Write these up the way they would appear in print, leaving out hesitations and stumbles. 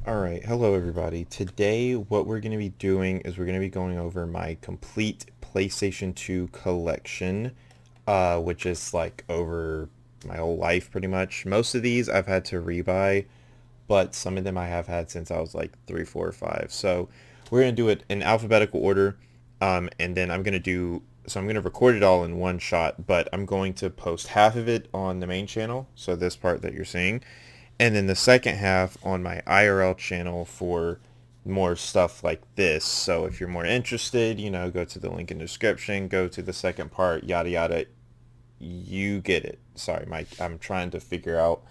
Alright, hello everybody. Today what we're going to be doing is we're going to be going over my complete PlayStation 2 collection, which is like over my whole life pretty much. Most of these I've had to rebuy, but some of them I have had since I was like 3, 4, or 5. So we're going to do it in alphabetical order, and then I'm going to record it all in one shot, but I'm going to post half of it on the main channel, so this part that you're seeing, and then the second half on my IRL channel for more stuff like this. So if you're more interested, go to the link in the description, go to the second part, yada yada. You get it. Sorry, Mike. I'm trying to figure out.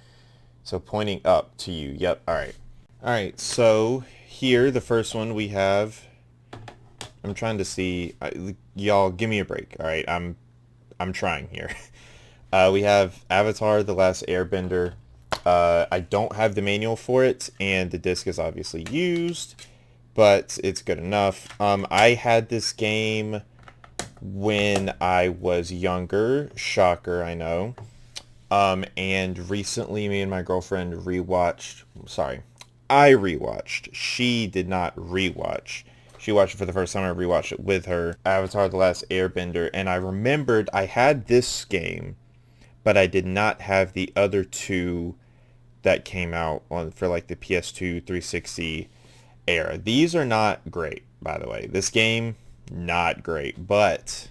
So pointing up to you. Yep. All right. All right. So here, the first one we have. I'm trying to see. Y'all, give me a break. All right. I'm trying here. We have Avatar: The Last Airbender. I don't have the manual for it, and the disc is obviously used, but it's good enough. I had this game when I was younger. Shocker, I know. And recently me and my girlfriend rewatched. Sorry, I rewatched. She did not rewatch. She watched it for the first time. I rewatched it with her. Avatar: The Last Airbender, and I remembered I had this game, but I did not have the other two that came out on for like the PS2 360 era. These are not great, by the way. This game, not great, but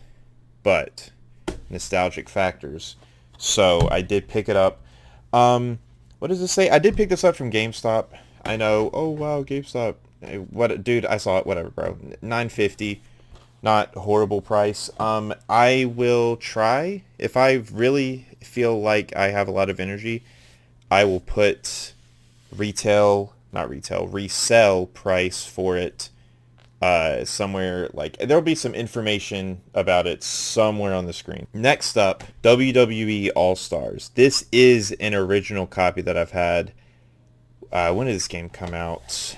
nostalgic factors. So I did pick it up. What does this say? I did pick this up from GameStop. I know. Oh wow, GameStop. What, dude? I saw it. Whatever, bro. $9.50. Not horrible price. I will try, if I really feel like I have a lot of energy, I will put resell price for it somewhere. Like, there'll be some information about it somewhere on the screen. Next up, WWE All-Stars. This is an original copy that I've had. When did this game come out?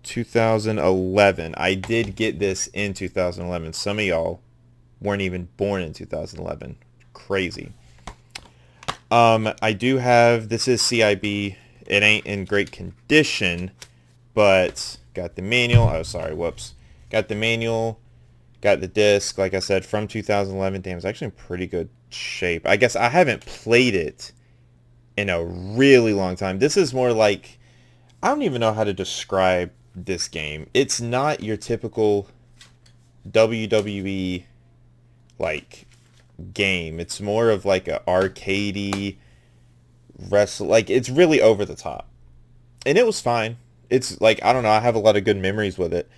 2011. I did get this in 2011. Some of y'all weren't even born in 2011. Crazy. I do have, this is CIB. It ain't in great condition, but got the manual. Oh, sorry, whoops. Got the manual, got the disc, like I said, from 2011. Damn, it's actually in pretty good shape. I guess I haven't played it in a really long time. This is more like, I don't even know how to describe this game. It's not your typical WWE like game. It's more of like a arcadey wrestle. Like, it's really over the top, and it was fine. It's like, I don't know. I have a lot of good memories with it.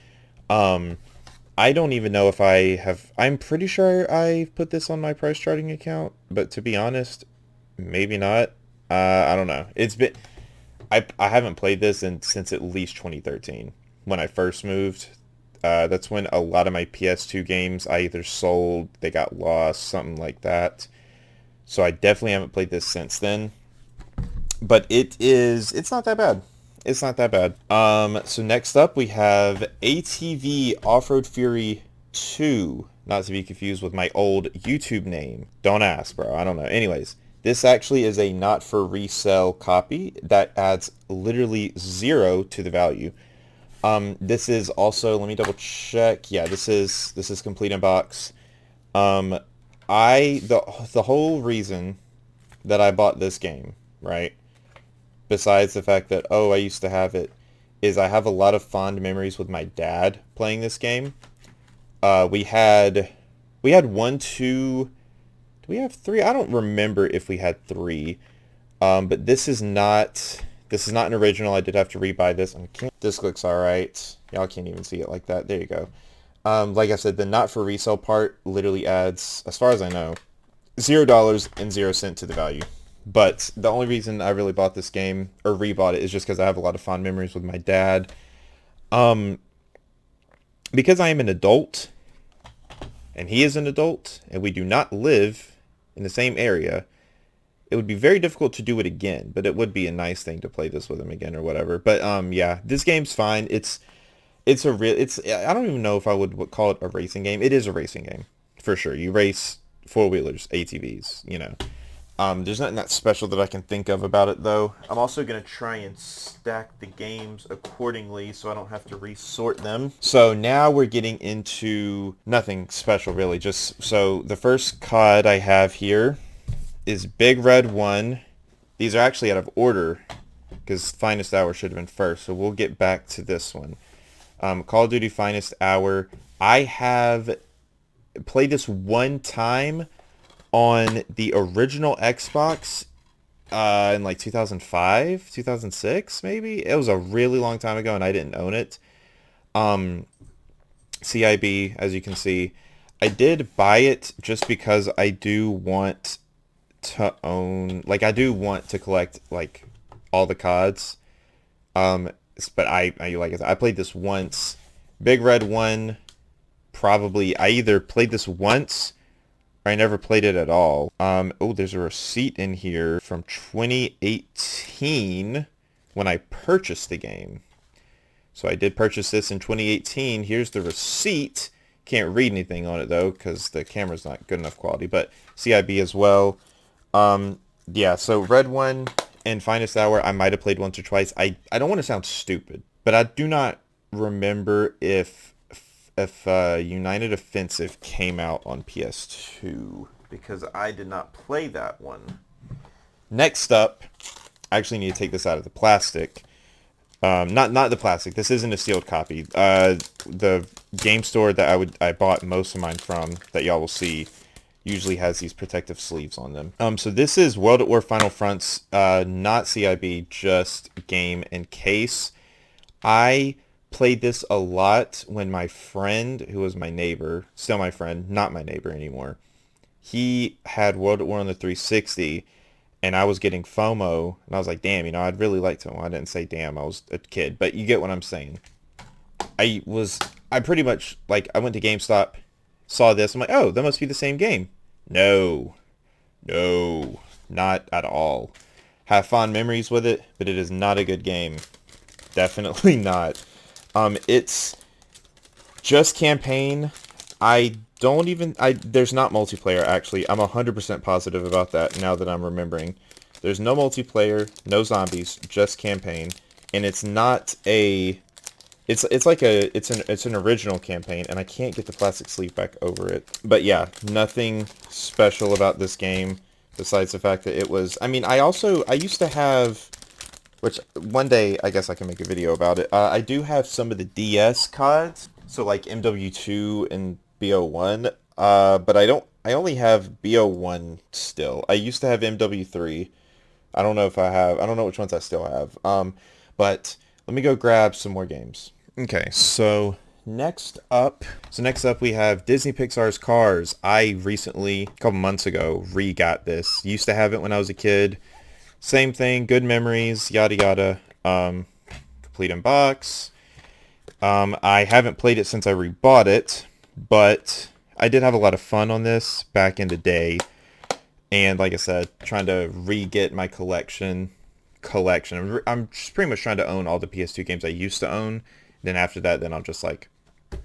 I don't even know if I have. I'm pretty sure I put this on my price charting account, but to be honest, maybe not. I don't know. It's been. I haven't played this since at least 2013 when I first moved. That's when a lot of my PS2 games I either sold, they got lost, something like that. So I definitely haven't played this since then. But it's not that bad. It's not that bad. So next up we have ATV Off-Road Fury 2. Not to be confused with my old YouTube name. Don't ask, bro. I don't know. Anyways, this actually is a not for resale copy that adds literally 0 to the value. This is also, let me double check. Yeah, this is complete in box. The whole reason that I bought this game, right? Besides the fact that, oh, I used to have it, is I have a lot of fond memories with my dad playing this game. We had one, two, do we have three? I don't remember if we had three. But this is not an original. I did have to rebuy this. This looks alright. Y'all can't even see it like that. There you go. Like I said, the not for resale part literally adds, as far as I know, $0 to the value. But the only reason I really bought this game, or rebought it, is just because I have a lot of fond memories with my dad. Because I am an adult, and he is an adult, and we do not live in the same area, it would be very difficult to do it again, but it would be a nice thing to play this with him again or whatever. But yeah, this game's fine. I don't even know if I would call it a racing game. It is a racing game for sure. You race four-wheelers, ATVs, There's nothing that special that I can think of about it, though. I'm also going to try and stack the games accordingly so I don't have to resort them. So now we're getting into nothing special, really. Just so the first COD I have here is Big Red 1. These are actually out of order because Finest Hour should have been first. So we'll get back to this one. Call of Duty Finest Hour. I have played this one time on the original Xbox in like 2005, 2006, maybe. It was a really long time ago, and I didn't own it. CIB, as you can see, I did buy it just because I do want to own, like, I do want to collect like all the CODs. But I like I said, I played this once. Big Red 1, probably I either played this once or I never played it at all. Oh, there's a receipt in here from 2018 when I purchased the game. So I did purchase this in 2018. Here's the receipt. Can't read anything on it though because the camera's not good enough quality, but CIB as well. Yeah, so Red 1 and Finest Hour I might have played once or twice. I don't want to sound stupid, but I do not remember if United Offensive came out on PS2 because I did not play that one. Next up, I actually need to take this out of the plastic. Not the plastic. This isn't a sealed copy. The game store that I bought most of mine from, that y'all will see, usually has these protective sleeves on them. So this is World at War Final Fronts, not CIB, just game and case. I played this a lot when my friend, who was my neighbor, still my friend, not my neighbor anymore, he had World at War on the 360, and I was getting FOMO, and I was like, damn, I'd really like to. Well, I didn't say damn, I was a kid, but you get what I'm saying. I pretty much, like, I went to GameStop, saw this, I'm like, oh, that must be the same game. No, not at all. Have fond memories with it, but it is not a good game. Definitely not. It's just campaign. There's not multiplayer, actually. I'm 100% positive about that now that I'm remembering. There's no multiplayer, no zombies, just campaign. And it's not a... It's an original campaign, and I can't get the plastic sleeve back over it. But yeah, nothing special about this game, besides the fact that it was... I mean, I used to have... Which, one day, I guess I can make a video about it. I do have some of the DS CODs, so like MW2 and BO1, but I only have BO1 still. I used to have MW3. I don't know which ones I still have. But let me go grab some more games. Okay, so next up we have Disney Pixar's Cars. I recently, a couple months ago, re-got this. Used to have it when I was a kid. Same thing, good memories, yada yada. Complete in box. I haven't played it since I rebought it, but I did have a lot of fun on this back in the day. And like I said, trying to re-get my collection. I'm just pretty much trying to own all the PS2 games I used to own. Then after that, then I'll just like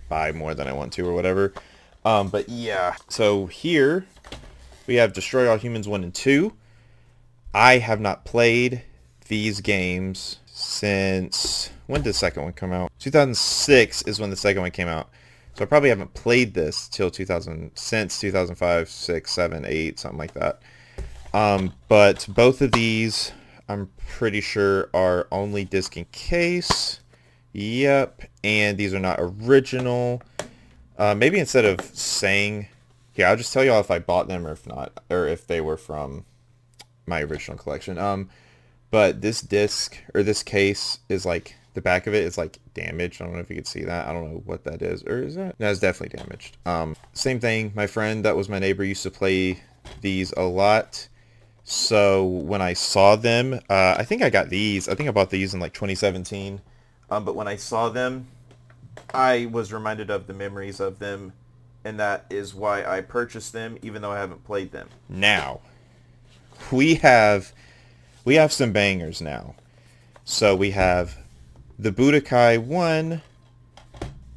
buy more than I want to or whatever. But yeah, so here we have Destroy All Humans 1 and 2. I have not played these games since... When did the second one come out? 2006 is when the second one came out. So I probably haven't played this till since 2005, 6, 7, 8, something like that. But both of these, I'm pretty sure, are only disc in case. Yep. And these are not original. Maybe instead of saying... Here, I'll just tell y'all if I bought them or if not. Or if they were from my original collection. But this disc, or this case, is like... The back of it is like damaged. I don't know if you can see that. I don't know what that is. Or is that? No, it's definitely damaged. Same thing. My friend that was my neighbor used to play these a lot. So when I saw them, I think I got these. I think I bought these in like 2017. But when I saw them, I was reminded of the memories of them. And that is why I purchased them, even though I haven't played them. Now, we have some bangers now. So we have the Budokai 1,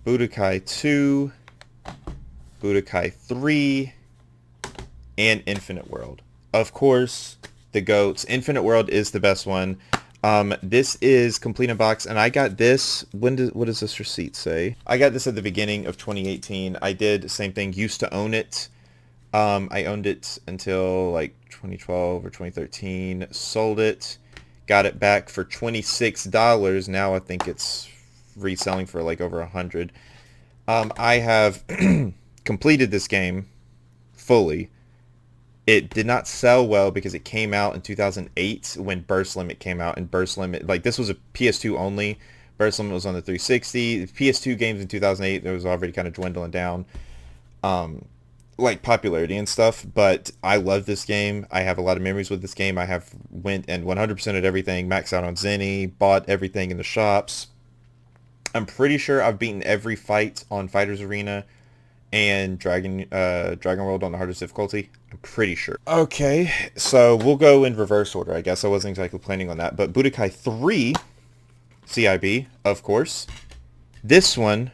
Budokai 2, Budokai 3, and Infinite World. Of course, the GOATs. Infinite World is the best one. This is complete in box, and I got this. What does this receipt say? I got this at the beginning of 2018. I did same thing. Used to own it. I owned it until like 2012 or 2013. Sold it. Got it back for $26. Now I think it's reselling for like over 100. I have completed this game fully. It did not sell well because it came out in 2008 when Burst Limit came out, and Burst Limit, like, this was a PS2 only. Burst Limit was on the 360. PS2 games in 2008, it was already kind of dwindling down, like, popularity and stuff. But I love this game. I have a lot of memories with this game. I have went and 100%ed everything, maxed out on Zenny, bought everything in the shops. I'm pretty sure I've beaten every fight on Fighters Arena and Dragon World on the hardest difficulty. I'm pretty sure. Okay, so we'll go in reverse order, I guess. I wasn't exactly planning on that. But Budokai 3, CIB, of course. This one's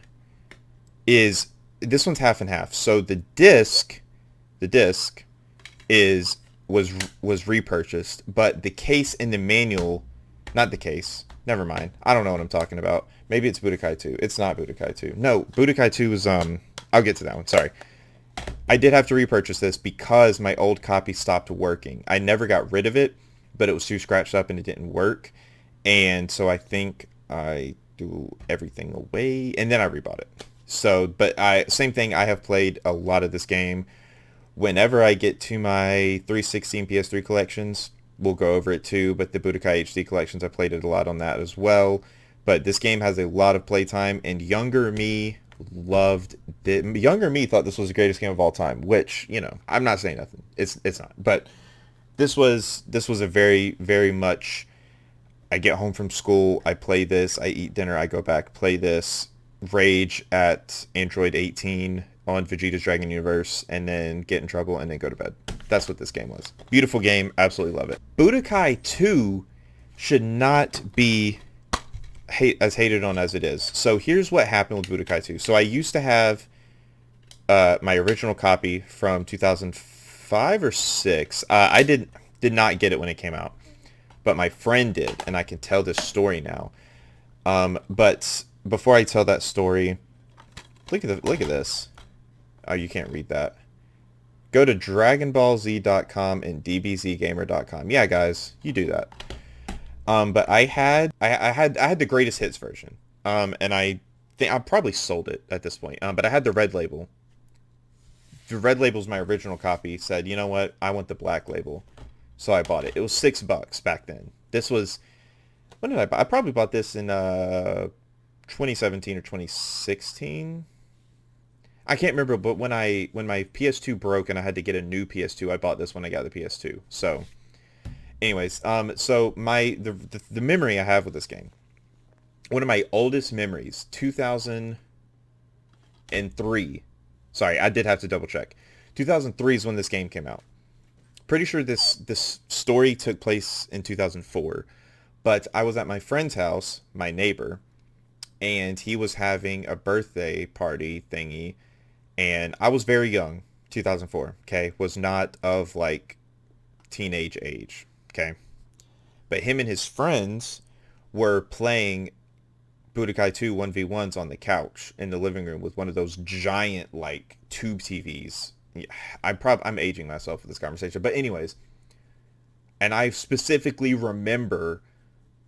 half and half. So the disc is was repurchased, but the case in the manual, not the case. Never mind. I don't know what I'm talking about. Maybe it's Budokai 2. It's not Budokai 2. No, Budokai 2 is I'll get to that one. Sorry. I did have to repurchase this because my old copy stopped working. I never got rid of it, but it was too scratched up and it didn't work. And so I think I threw everything away and then I rebought it. So, but same thing. I have played a lot of this game. Whenever I get to my 360 and PS3 collections, we'll go over it too. But the Budokai HD collections, I played it a lot on that as well. But this game has a lot of playtime, and younger me loved it. Younger me thought this was the greatest game of all time, which, you know, I'm not saying nothing. It's not. But this was a very, very much, I get home from school, I play this, I eat dinner, I go back, play this, rage at Android 18 on Vegeta's Dragon Universe, and then get in trouble and then go to bed. That's what this game was. Beautiful game, absolutely love it. Budokai 2 should not be as hated on as it is. So here's what happened with Budokai 2. So I used to have my original copy from 2005 or 6. I did not get it when it came out, but my friend did, and I can tell this story now. But before I tell that story, look at this. Oh, you can't read that. Go to DragonBallZ.com and DBZGamer.com. Yeah, guys, you do that. But I had the greatest hits version. And I think I probably sold it at this point. But I had the red label. The red label's my original copy. Said, you know what? I want the black label. So I bought it. It was $6 back then. This was, when did I buy? I probably bought this in 2017 or 2016. I can't remember, but when my PS2 broke and I had to get a new PS2, I bought this when I got the PS2. So, anyways, so the memory I have with this game, one of my oldest memories, 2003. Sorry, I did have to double check. 2003 is when this game came out. Pretty sure this story took place in 2004, but I was at my friend's house, my neighbor, and he was having a birthday party thingy. And I was very young, 2004, okay? Was not of, like, teenage age, okay? But him and his friends were playing Budokai 2 1v1s on the couch in the living room with one of those giant, like, tube TVs. Yeah, I'm aging myself with this conversation. But anyways, and I specifically remember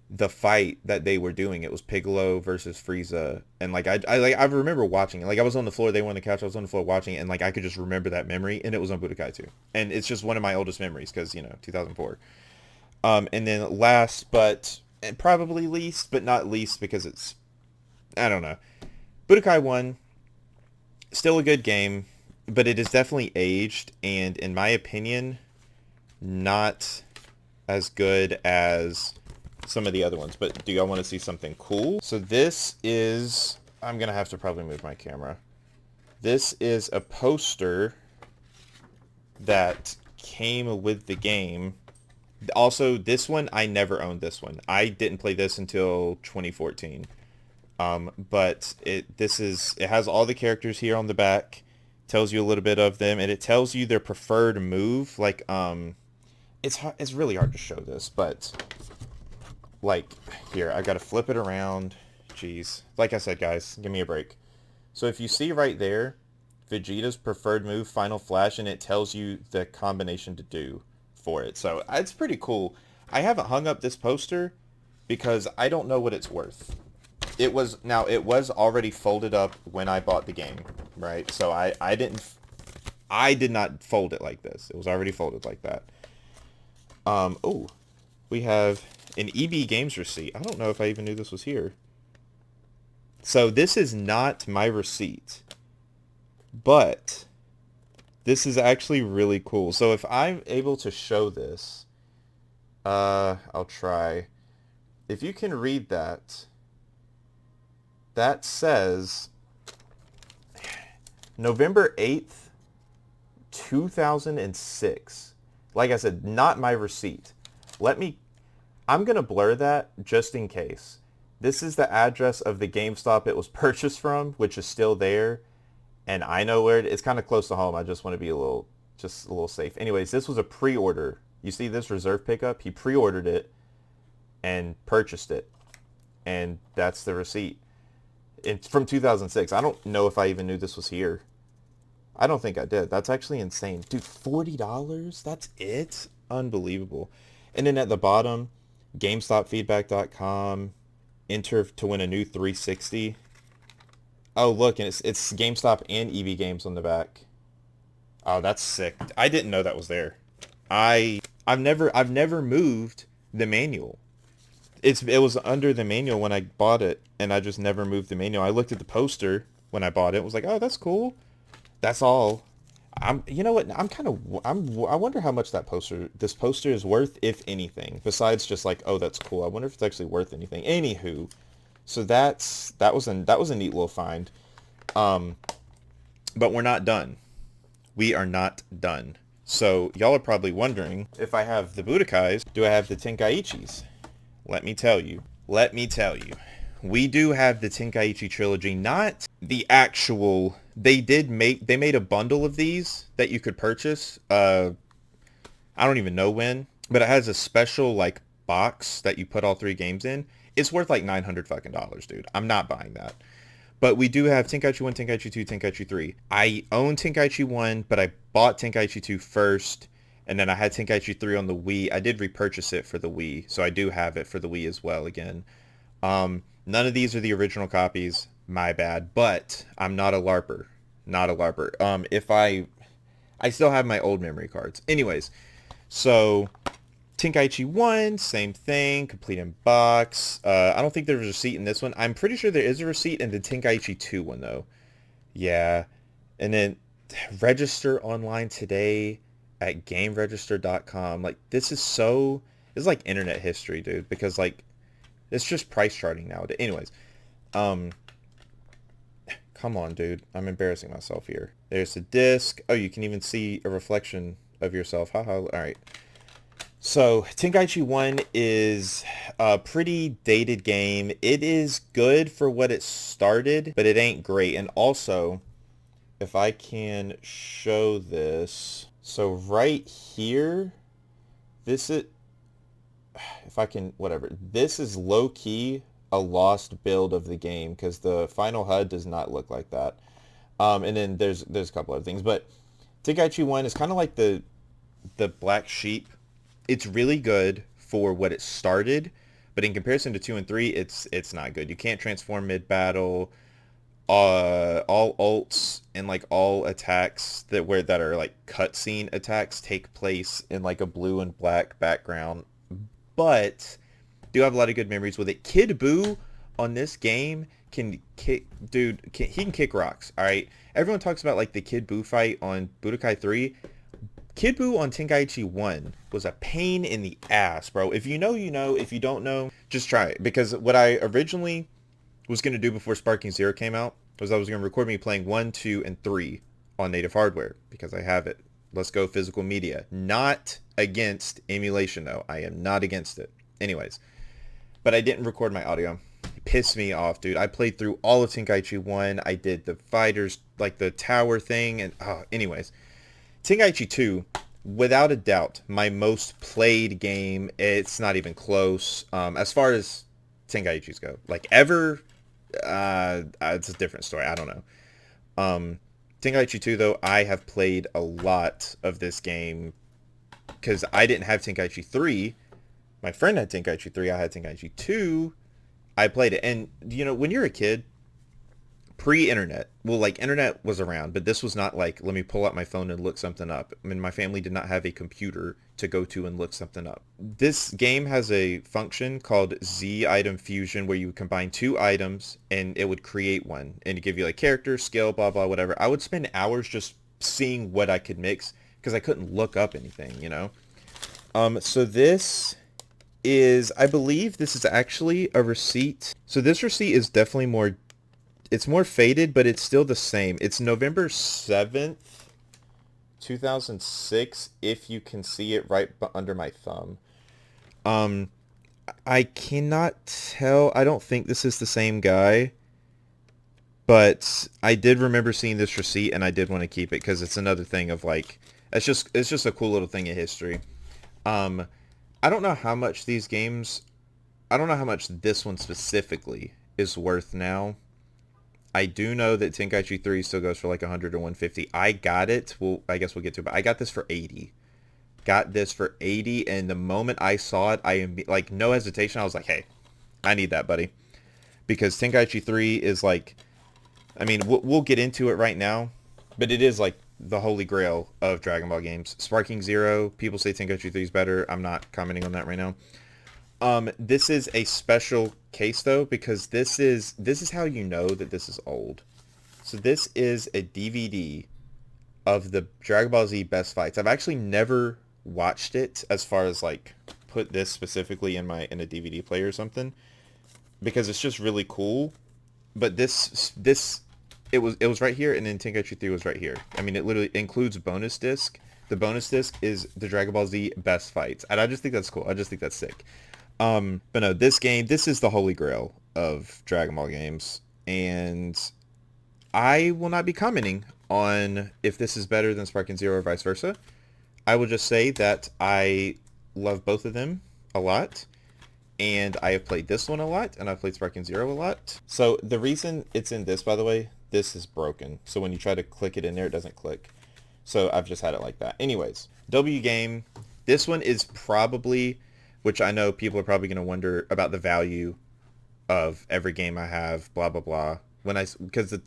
the fight that they were doing. It was Piccolo versus Frieza, and like I remember watching it. Like I was on the floor, they were on the couch, I was on the floor watching it, and like I could just remember that memory, and it was on Budokai 2. And it's just one of my oldest memories because, you know, 2004. And then last but and probably least but not least, because it's, I don't know, Budokai 1, still a good game, but it is definitely aged, and in my opinion, not as good as some of the other ones. But do y'all want to see something cool? So this is, I'm gonna have to probably move my camera. This is a poster that came with the game. Also, this one, I never owned this one. I didn't play this until 2014. But it has all the characters here on the back, tells you a little bit of them, and it tells you their preferred move. Like it's really hard to show this, but like here, I gotta flip it around. Jeez. Like I said, guys, give me a break. So if you see right there, Vegeta's preferred move, Final Flash, and it tells you the combination to do for it. So it's pretty cool. I haven't hung up this poster because I don't know what it's worth. It was already folded up when I bought the game, right? So I did not fold it like this. It was already folded like that. Oh, we have an EB Games receipt. I don't know if I even knew this was here. So this is not my receipt, but this is actually really cool. So if I'm able to show this, I'll try. If you can read that, that says November 8th, 2006. Like I said, not my receipt. I'm going to blur that just in case. This is the address of the GameStop it was purchased from, which is still there. And I know where it's kind of close to home. I just want to be just a little safe. Anyways, this was a pre-order. You see this reserve pickup? He pre-ordered it and purchased it. And that's the receipt. It's from 2006. I don't know if I even knew this was here. I don't think I did. That's actually insane. Dude, $40? That's it? Unbelievable. And then at the bottom, GameStopFeedback.com. Enter to win a new 360. Oh, look, and it's GameStop and EB Games on the back. Oh, that's sick. I didn't know that was there. I've never moved the manual. It was under the manual when I bought it, and I just never moved the manual. I looked at the poster when I bought it. Was like, oh, that's cool. That's all. You know what? I wonder how much this poster is worth, if anything, besides just like, oh, that's cool. I wonder if it's actually worth anything. Anywho, so that was a neat little find. But we're not done. We are not done. So y'all are probably wondering, if I have the Budokais, do I have the Tenkaichis? Let me tell you. We do have the Tenkaichi trilogy, not the actual. They made a bundle of these that you could purchase. I don't even know when, but it has a special like box that you put all 3 games in. It's worth like $900 fucking dollars, dude. I'm not buying that. But we do have Tenkaichi 1, Tenkaichi 2, Tenkaichi 3. I own Tenkaichi 1, but I bought Tenkaichi 2 first, and then I had Tenkaichi 3 on the Wii. I did repurchase it for the Wii, so I do have it for the Wii as well again. None of these are the original copies. My bad. But I'm not a LARPer. If I still have my old memory cards. Anyways, so Tenkaichi 1, same thing, complete in box. I don't think there was a receipt in this one. I'm pretty sure there is a receipt in the Tenkaichi 2 one, though. Yeah. And then register online today at gameregister.com. Like, this is like internet history, dude, because, like, it's just price charting nowadays. Anyways, come on, dude. I'm embarrassing myself here. There's the disc. Oh, you can even see a reflection of yourself. Haha. All right. So, Tenkaichi 1 is a pretty dated game. It is good for what it started, but it ain't great. And also, if I can show this. So, right here, this is... If I can... Whatever. This is low-key a lost build of the game, because the final HUD does not look like that. And then there's a couple other things. But Tenkaichi 1 is kind of like the black sheep. It's really good for what it started, but in comparison to 2 and 3, it's not good. You can't transform mid-battle. All ults and like all attacks that are like cutscene attacks take place in like a blue and black background. But do have a lot of good memories with it. Kid Buu on this game can kick, dude. He can kick rocks. All right. Everyone talks about like the Kid Buu fight on Budokai 3. Kid Buu on Tenkaichi 1 was a pain in the ass, bro. If you know, you know. If you don't know, just try it. Because what I originally was going to do before Sparking Zero came out was I was going to record me playing 1, 2, and 3 on native hardware. Because I have it. Let's go physical media. Not against emulation, though. I am not against it. Anyways. But I didn't record my audio. It pissed me off, dude. I played through all of Tenkaichi 1. I did the fighters, like the tower thing. And anyways. Tenkaichi 2 without a doubt, my most played game. It's not even close. As far as Tenkaichis go, like ever, it's a different story. I don't know. Tenkaichi 2 though, I have played a lot of this game because I didn't have Tenkaichi 3. My friend had Tenkaichi 3. I had Tenkaichi 2. I played it, and when you're a kid, pre-internet, well, like internet was around, but this was not like, let me pull out my phone and look something up. I mean, my family did not have a computer to go to and look something up. This game has a function called Z item fusion where you combine two items and it would create one and give you like character, skill, blah, blah, whatever. I would spend hours just seeing what I could mix because I couldn't look up anything. So this is, I believe this is actually a receipt. So this receipt is definitely it's more faded, but it's still the same. It's November 7th, 2006, if you can see it right under my thumb. I cannot tell. I don't think this is the same guy, but I did remember seeing this receipt, and I did want to keep it because it's another thing of like, it's just a cool little thing in history. I don't know how much these games, I don't know how much this one specifically is worth now. I do know that Tenkaichi 3 still goes for like 100 or 150. I got it. Well, I guess we'll get to it, but I got this for 80. Got this for 80, and the moment I saw it, I am like, no hesitation. I was like, hey, I need that, buddy. Because Tenkaichi 3 is like, I mean, we'll get into it right now, but it is like the holy grail of Dragon Ball games. Sparking Zero, people say Tenkaichi 3 is better. I'm not commenting on that right now. This is a special case though, because this is how you know that this is old. So this is a DVD of the Dragon Ball Z best fights. I've actually never watched it as far as like put this specifically in a DVD player or something, because it's just really cool. But it was right here, and then Tenkaichi 3 was right here. I mean, it literally includes bonus disc. The bonus disc is the Dragon Ball Z best fights, and I just think that's cool. I just think that's sick. But no, this is the holy grail of Dragon Ball games, and I will not be commenting on if this is better than Sparking Zero or vice versa. I will just say that I love both of them a lot, and I have played this one a lot, and I've played Sparking Zero a lot. So the reason it's in this, by the way, this is broken. So when you try to click it in there, it doesn't click. So I've just had it like that. Anyways, W game. This one is probably, which I know people are probably going to wonder about the value of every game I have, blah, blah, blah. Because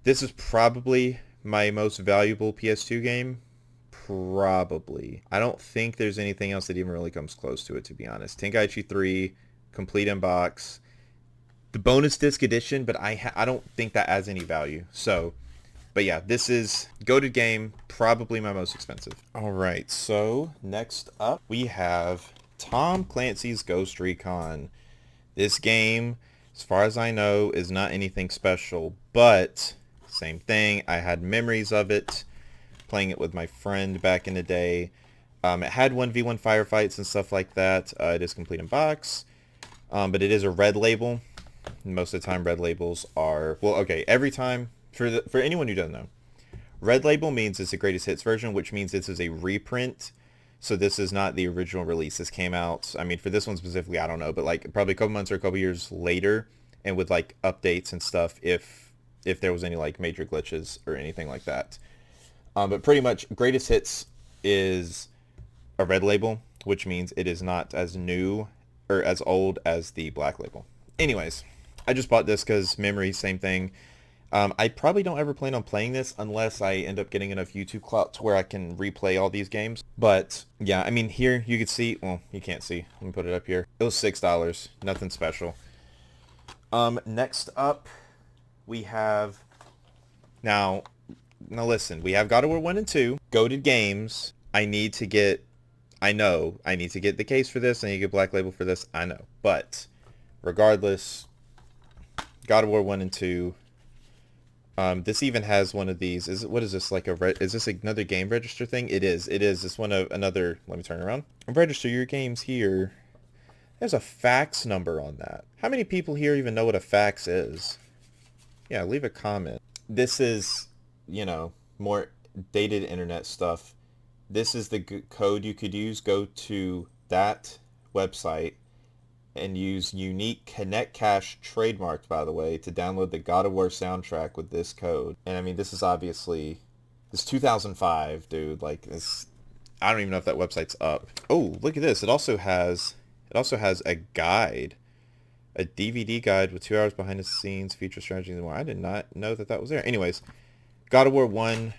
this is probably my most valuable PS2 game. Probably. I don't think there's anything else that even really comes close to it, to be honest. Tenkaichi 3, complete inbox, the bonus disc edition, but I don't think that adds any value. So, but yeah, this is goated game, probably my most expensive. All right, so next up we have Tom Clancy's Ghost Recon. This game, as far as I know, is not anything special, but same thing. I had memories of it, playing it with my friend back in the day. It had 1v1 firefights and stuff like that. It is complete in box, but it is a red label. Most of the time, red labels are, well, okay, every time, for anyone who doesn't know, red label means it's the greatest hits version, which means this is a reprint. So this is not the original release. This came out, I mean, for this one specifically, I don't know, but like probably a couple months or a couple years later, and with like updates and stuff, if there was any like major glitches or anything like that. But pretty much greatest hits is a red label, which means it is not as new or as old as the black label. Anyways, I just bought this because memory, same thing. I probably don't ever plan on playing this unless I end up getting enough YouTube clout to where I can replay all these games. But yeah, I mean, here you can see, well, you can't see. Let me put it up here. It was $6. Nothing special. Next up, we have, now listen, we have God of War 1 and 2, goated games. I know I need to get the case for this. I need to get Black Label for this. I know. But regardless, God of War 1 and 2. This even has one of these. What is this, like is this another game register thing? It is. It's one of another, let me turn around. Register your games here. There's a fax number on that. How many people here even know what a fax is? Yeah, leave a comment. This is, more dated internet stuff. this is the code you could use. Go to that website and use unique Connect Cache trademarked, by the way, to download the God of War soundtrack with this code. And I mean, this is obviously, this 2005, dude. Like, this, I don't even know if that website's up. Oh, look at this. It also has a guide, a DVD guide with 2 hours behind the scenes, feature strategies and more. I did not know that was there. Anyways, God of War 1,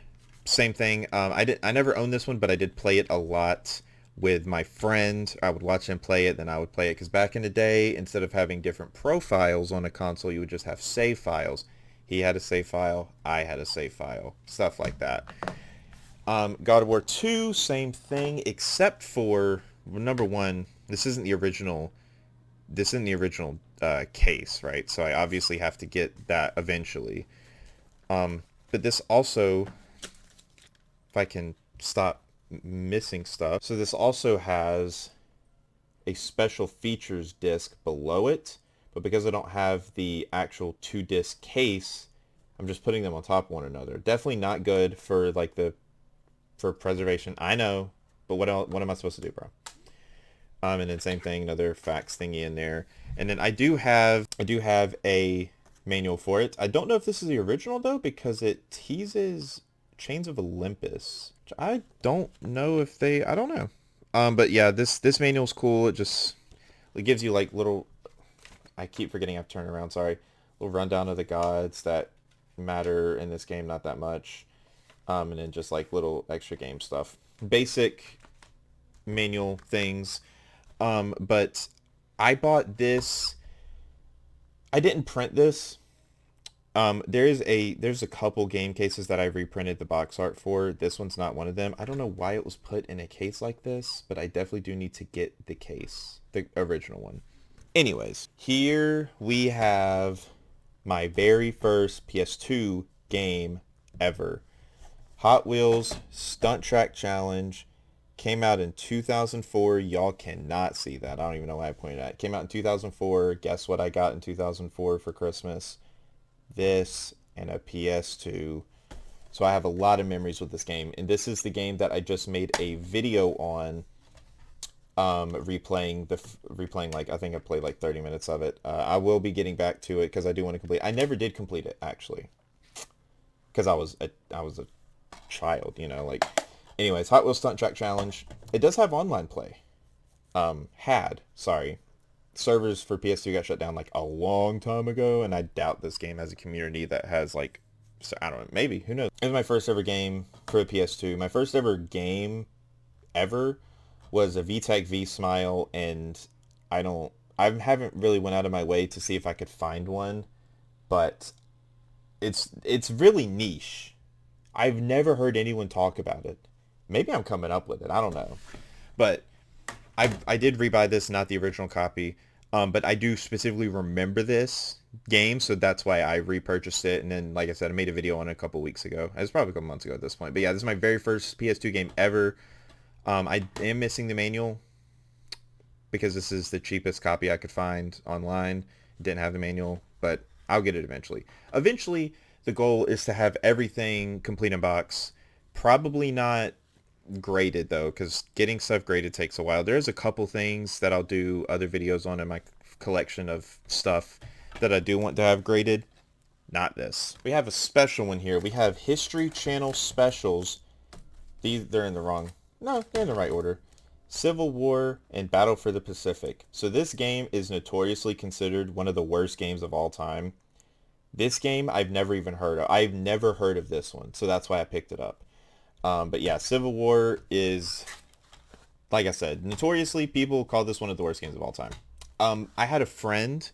same thing. I never owned this one, but I did play it a lot with my friend. I would watch him play it, then I would play it, because back in the day, instead of having different profiles on a console, you would just have save files. He had a save file, I had a save file, stuff like that. God of War 2, same thing, except for, number one, this isn't the original case, right? So I obviously have to get that eventually. But this also, if I can stop missing stuff. So this also has a special features disc below it, but because I don't have the actual 2-disc case, I'm just putting them on top of one another. Definitely not good for for preservation. I know, but what am I supposed to do, bro? And then same thing, another fax thingy in there. And then I do have a manual for it. I don't know if this is the original though, because it teases Chains of Olympus. I don't know if I don't know. But yeah, this manual's cool. It gives you like little, I keep forgetting I have to turn around, sorry. Little rundown of the gods that matter in this game, not that much. And then just like little extra game stuff. Basic manual things. But I bought this. I didn't print this. There's a couple game cases that I reprinted the box art for. This one's not one of them. I don't know why it was put in a case like this, but I definitely do need to get the case, the original one. Anyways, here we have my very first PS2 game ever. Hot Wheels Stunt Track Challenge. Came out in 2004. Y'all cannot see that. I don't even know why I pointed at it. Came out in 2004. Guess what I got in 2004 for Christmas? This and a PS2. So I have a lot of memories with this game, and this is the game that I just made a video on, replaying like, I think I played like 30 minutes of it. I will be getting back to it because I do want to complete. I never did complete it actually, because I was a child, you know. Like, anyways, Hot Wheels Stunt Track Challenge. It does have online play. Sorry. Servers for PS2 got shut down like a long time ago, and I doubt this game has a community that has like, so I don't know, maybe, who knows. It was my first ever game for the PS2. My first ever game ever was a VTech V-Smile, and I haven't really went out of my way to see if I could find one, but it's really niche. I've never heard anyone talk about it. Maybe I'm coming up with it, I don't know. But I did rebuy this, not the original copy, but I do specifically remember this game, so that's why I repurchased it. And then, like I said, I made a video on it a couple weeks ago. It was probably a couple months ago at this point. But yeah, this is my very first PS2 game ever. I am missing the manual because this is the cheapest copy I could find online. Didn't have the manual, but I'll get it eventually. Eventually, the goal is to have everything complete in box. Probably not graded though, because getting stuff graded takes a while. There's a couple things that I'll do other videos on in my collection of stuff that I do want to have graded. Not this. We have a special one here. We have History Channel Specials. They're in the wrong. No, they're in the right order. Civil War and Battle for the Pacific. So this game is notoriously considered one of the worst games of all time. This game I've never even heard of. I've never heard of this one, so that's why I picked it up. But yeah, Civil War is, like I said, notoriously people call this one of the worst games of all time. I had a friend,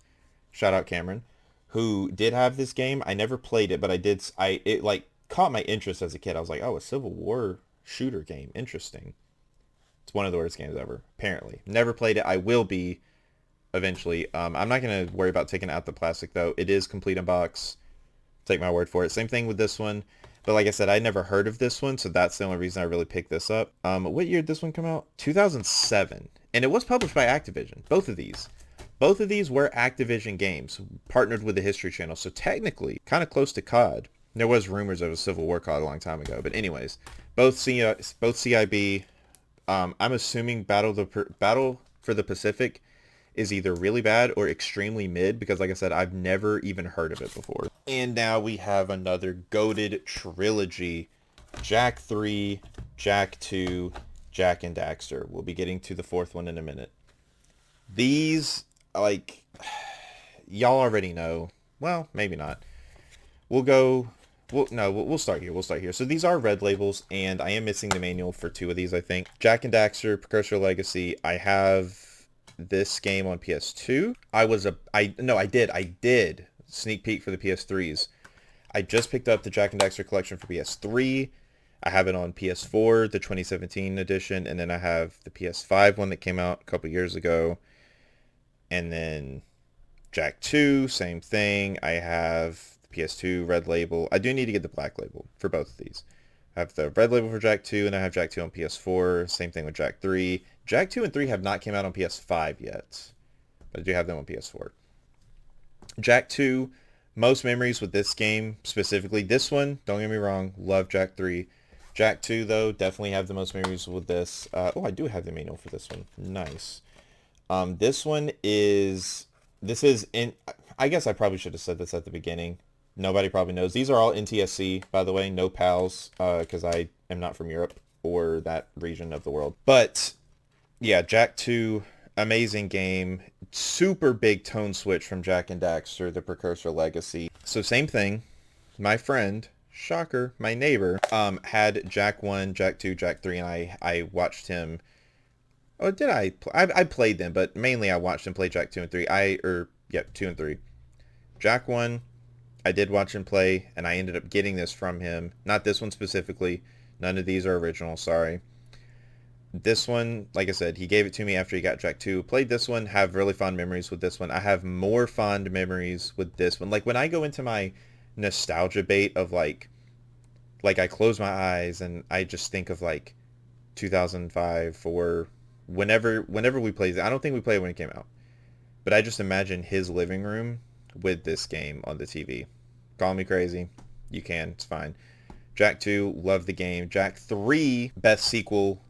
shout out Cameron, who did have this game. I never played it, but it like caught my interest as a kid. I was like, oh, a Civil War shooter game, interesting. It's one of the worst games ever, apparently. Never played it. I will be eventually. I'm not going to worry about taking out the plastic though. It is complete in box. Take my word for it. Same thing with this one. But like I said, I never heard of this one, so that's the only reason I really picked this up. What year did this one come out? 2007. And it was published by Activision. Both of these were Activision games, partnered with the History Channel. So technically, kind of close to COD. There was rumors of a Civil War COD a long time ago, but anyways, both CIB. I'm assuming Battle for the Pacific is either really bad or extremely mid because, like I said, I've never even heard of it before. And now we have another goated trilogy: Jack 3, Jack 2, Jack and Daxter. We'll be getting to the fourth one in a minute. These, like, y'all already know. Well, maybe not. We'll go. Well, no, we'll start here. We'll start here. So these are red labels, and I am missing the manual for two of these, I think. Jack and Daxter, Precursor Legacy. I have this game on PS2. I did sneak peek for the PS3s. I just picked up the Jack and Daxter collection for PS3. I have it on PS4, the 2017 edition, and then I have the PS5 one that came out a couple years ago. And then Jack 2, same thing. I have the PS2 red label. I do need to get the black label for both of these. I have the red label for Jack 2, and I have Jack 2 on PS4. Same thing with Jack 3. Jack 2 and 3 have not came out on PS5 yet, but I do have them on PS4. Jack 2, most memories with this game, specifically this one, don't get me wrong, love Jack 3. Jack 2, though, definitely have the most memories with this. I do have the manual for this one. Nice. This one is... This is in... I guess I probably should have said this at the beginning. Nobody probably knows. These are all NTSC, by the way. No PALs, because I am not from Europe or that region of the world. But, yeah, Jack 2, amazing game. Super big tone switch from Jack and Daxter, the Precursor Legacy. So same thing. My friend, shocker, my neighbor, had Jack 1, Jack 2, Jack 3, and I watched him... Oh, did I? I played them, but mainly I watched him play Jack 2 and 3. 2 and 3. Jack 1, I did watch him play, and I ended up getting this from him. Not this one specifically. None of these are original, sorry. This one, like I said, he gave it to me after he got Jack 2. Played this one, have really fond memories with this one. I have more fond memories with this one. Like, when I go into my nostalgia bait of, like I close my eyes, and I just think of, like, 2005, 4... Whenever we played it, I don't think we played it when it came out, but I just imagine his living room with this game on the TV. Call me crazy. You can. It's fine. Jack 2, love the game. Jack 3, best sequel.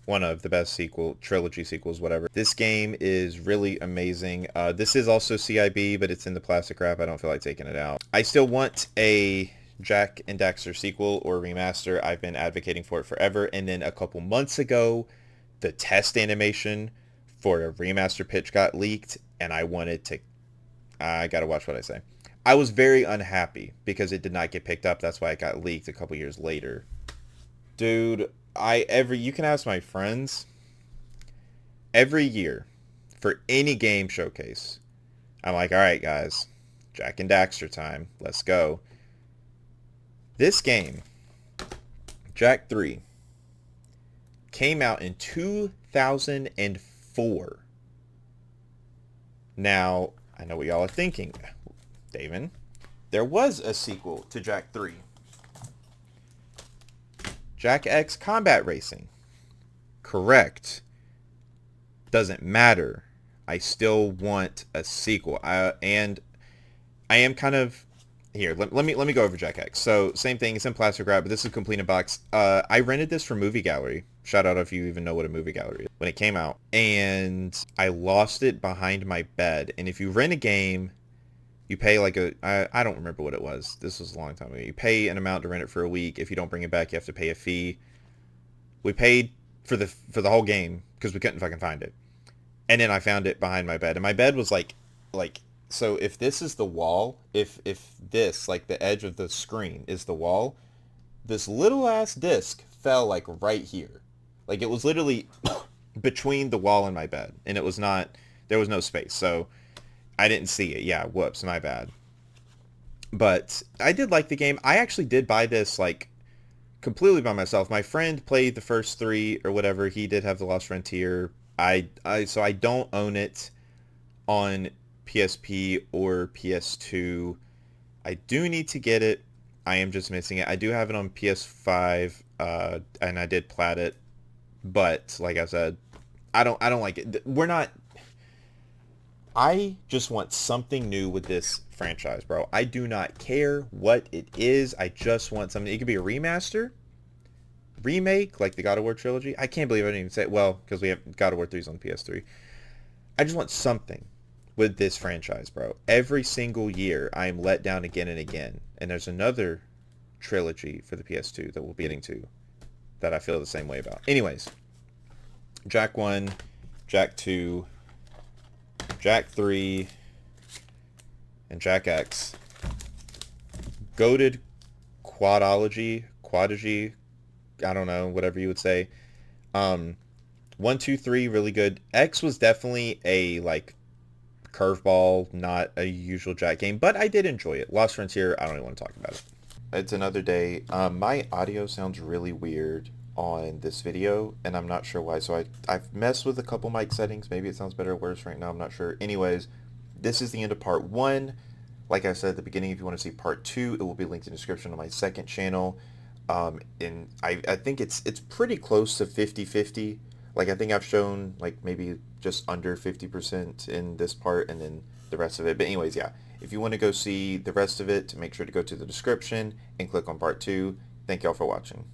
One of the best trilogy sequels, whatever. This game is really amazing. This is also CIB, but it's in the plastic wrap. I don't feel like taking it out. I still want a Jack and Daxter sequel or remaster. I've been advocating for it forever, and then a couple months ago, the test animation for a remaster pitch got leaked, and I wanted to... I gotta watch what I say. I was very unhappy because it did not get picked up. That's why it got leaked a couple years later. Dude, you can ask my friends. Every year, for any game showcase, I'm like, alright guys, Jack and Daxter time. Let's go. This game, Jack 3, came out in 2004. Now, I know what y'all are thinking. Daven, there was a sequel to Jack 3. Jack X Combat Racing. Correct. Doesn't matter. I still want a sequel. And I am kind of... Here, let me go over Jack X. So, same thing. It's in plastic wrap, but this is complete in box. I rented this from Movie Gallery. Shout out if you even know what a Movie Gallery is. When it came out. And I lost it behind my bed. And if you rent a game, you pay like I don't remember what it was. This was a long time ago. You pay an amount to rent it for a week. If you don't bring it back, you have to pay a fee. We paid for the whole game because we couldn't fucking find it. And then I found it behind my bed. And my bed was like... So if this is the wall, if this, like the edge of the screen is the wall, this little ass disc fell like right here. Like it was literally between the wall and my bed. And it was not, there was no space. So I didn't see it. Yeah, whoops, my bad. But I did like the game. I actually did buy this like completely by myself. My friend played the first 3 or whatever. He did have the Lost Frontier. So I don't own it on PSP or PS2. I do need to get it. I am just missing it. I do have it on PS5, and I did plat it, but like I said, I don't like it. I just want something new with this franchise, bro. I do not care what it is. I just want something. It could be a remaster, remake, like the God of War trilogy. I can't believe I didn't even say, well, because we have God of War 3's on PS3. I just want something with this franchise, bro. Every single year, I am let down again and again. And there's another trilogy for the PS2 that we'll be getting to that I feel the same way about. Anyways, Jack 1, Jack 2, Jack 3, and Jack X. Goated quadology, I don't know, whatever you would say. Um, 1, 2, 3, really good. X was definitely a, like, curveball, not a usual Jack game, but I did enjoy it. Lost Frontier, I don't even want to talk about it. It's another day. My audio sounds really weird on this video, and I'm not sure why. So I've messed with a couple mic settings. Maybe it sounds better or worse right now. I'm not sure. Anyways, this is the end of part 1. Like I said at the beginning, if you want to see part 2, it will be linked in the description on my second channel. And I think it's pretty close to 50-50. Like I think I've shown like maybe just under 50% in this part and then the rest of it. But anyways, yeah. If you want to go see the rest of it, make sure to go to the description and click on part 2. Thank y'all for watching.